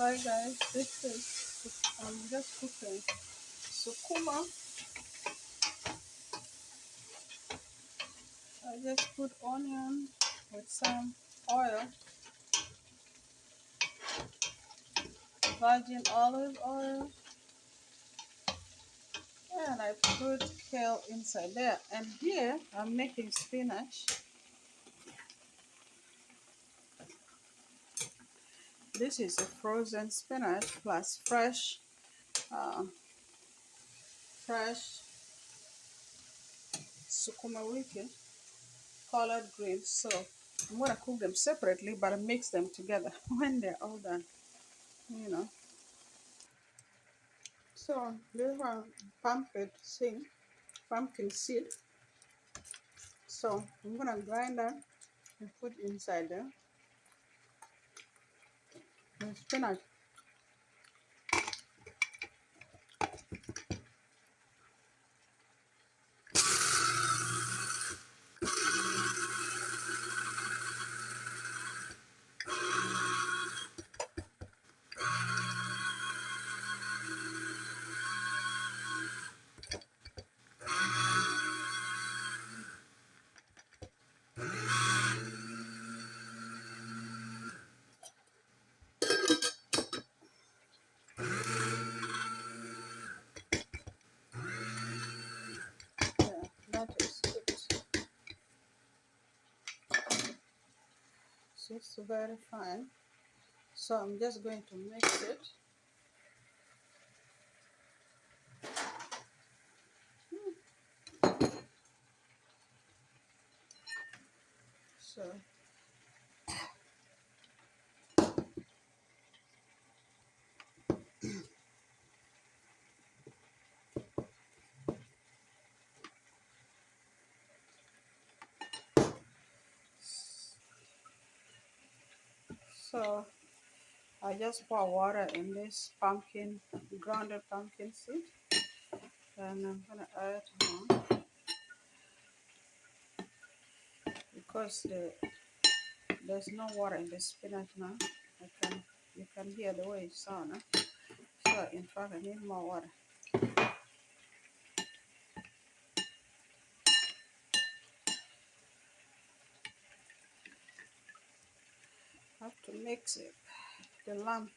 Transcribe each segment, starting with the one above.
Hi guys, this is I'm just cooking sukuma. I just put onion with some oil, virgin olive oil, and I put kale inside there. And here I'm making spinach. This is a frozen spinach plus fresh sukuma wiki, collard greens. So I'm gonna cook them separately, but I mix them together when they're all done. You know. So this one pumpkin seed. So I'm gonna grind that and put inside there. The spinach. Yeah, that is it. It's very fine. So I'm just going to mix it. So so I just pour water in this grounded pumpkin seed, and I'm gonna add more because there's no water in the spinach now. You can hear the way it sounds. Huh? So in fact, I need more water. I have to mix it. The lump.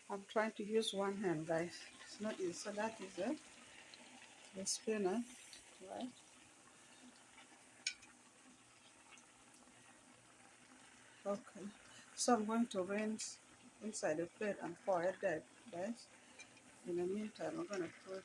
I'm trying to use one hand, guys. It's not easy. So that is it. The spinach, right? Okay. So I'm going to rinse inside the plate and pour it there, guys. In the meantime, I'm going to put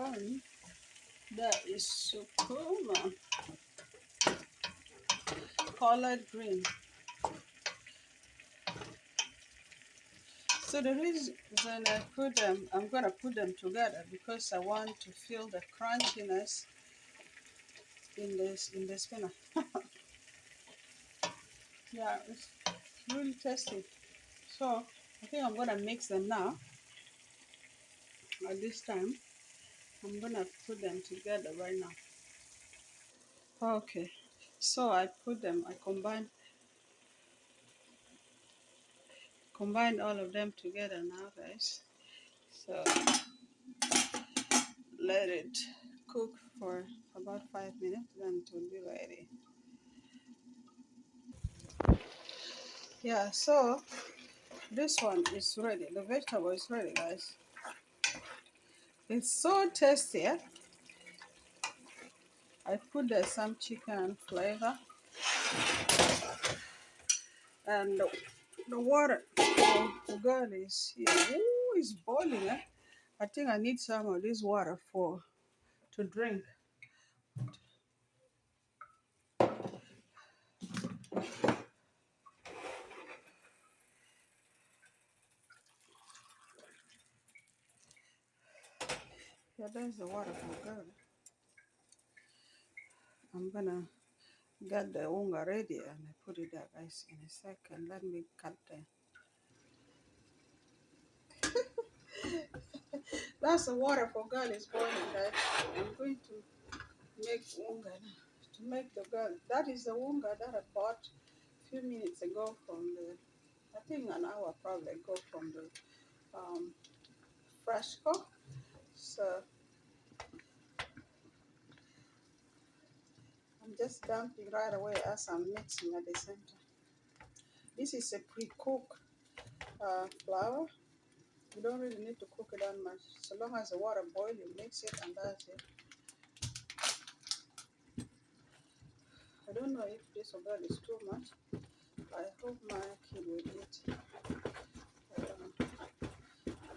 and that is sukuma, collard green. So the reason I'm going to put them together because I want to feel the crunchiness in the spinach. Yeah, it's really tasty. So I think I'm going to mix them now. At this time, I'm going to put them together right now. Okay, so I combine all of them together now, guys. So let it cook for about 5 minutes, then it will be ready. Yeah, so this one is ready. The vegetable is ready, guys. It's so tasty. Eh? I put there some chicken flavor. And the water for ugali is here. Ooh, it's boiling. Eh? I think I need some of this water for to drink. Yeah, there's the water for ugali. I'm gonna get the unga ready and I put it there, guys, in a second. Let me cut the. That's the water for ugali is boiling, guys. I'm going to make unga now. To make the ugali. That is the unga that I bought a few minutes ago from the. I think an hour probably ago from the Freshco. So I'm just dumping right away as I'm mixing at the same time. This is a pre-cooked flour. You don't really need to cook it that much. So long as the water boils, you mix it and that's it. I don't know if this ugali is too much. I hope my kid will eat.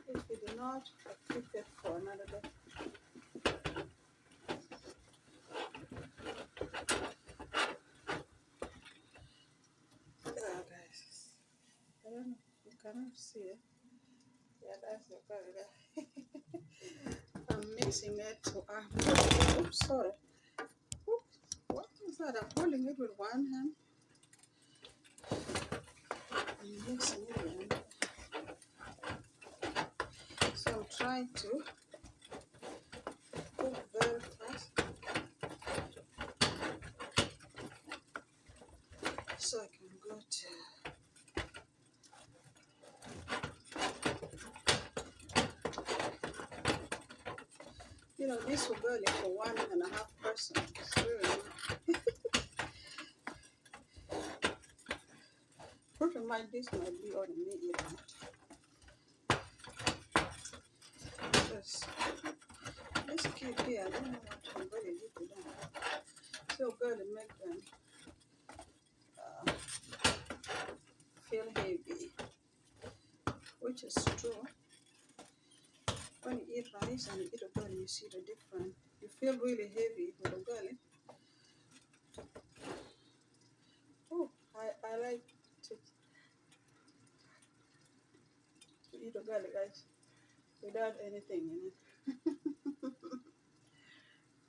If he did not, I'll keep it for another day. Yeah, guys. I don't know. You cannot see it. Yeah, that's the ugali there. I'm mixing it to oops, sorry. Oops, what is that? I'm holding it with one hand. I'm mixing it again. So I'm trying to cook very fast so I can go to. You know, this will go for 1.5 person. It's really not. Pretty much this might be all the meat you have. Just this kid here, I don't know what I'm going to do to them. So good to make them uh, feel heavy, which is true. When you eat rice and you eat ugali, you see the difference. You feel really heavy with ugali. Oh, I like to eat ugali, guys, without anything in it.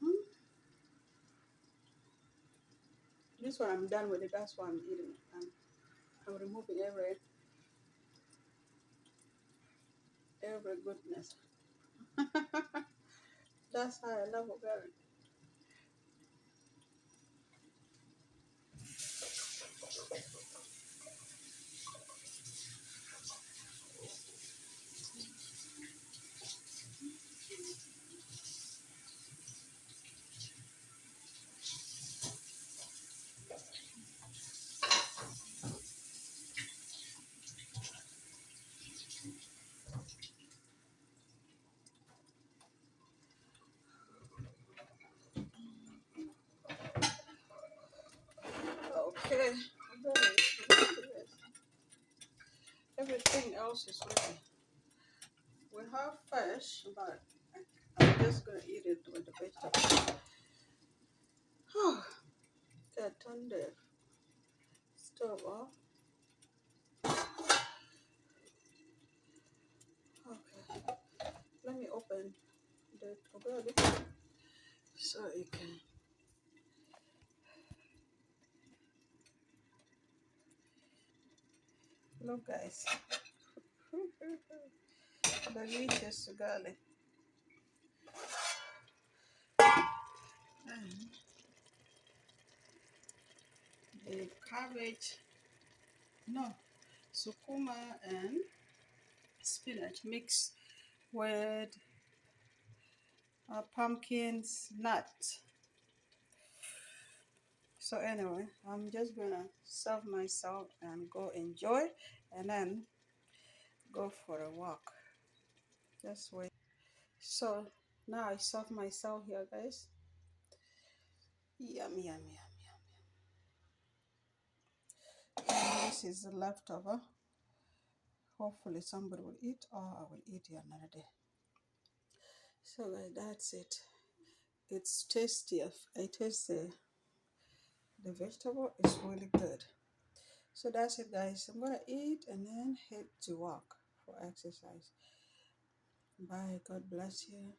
Hmm? This one I'm done with it. That's why I'm eating it. I'm removing every goodness. That's how I love ugali. Okay, everything else is ready. We have fish, but I'm just gonna eat it with the vegetables. Okay, turn the stove off. Okay, let me open the ugali so you can look, guys. Delicious ugali and the cabbage, no, sukuma and spinach mixed with pumpkins, nuts. So anyway, I'm just gonna serve myself and go enjoy, and then go for a walk. Just wait. So now I serve myself here, guys. Yum, yum, yum, yum. this is the leftover. Hopefully somebody will eat, or I will eat it another day. So guys, that's it. It's tasty. I taste the vegetable. It's really good. So that's it, guys. I'm gonna eat and then head to walk for exercise. Bye. God bless you.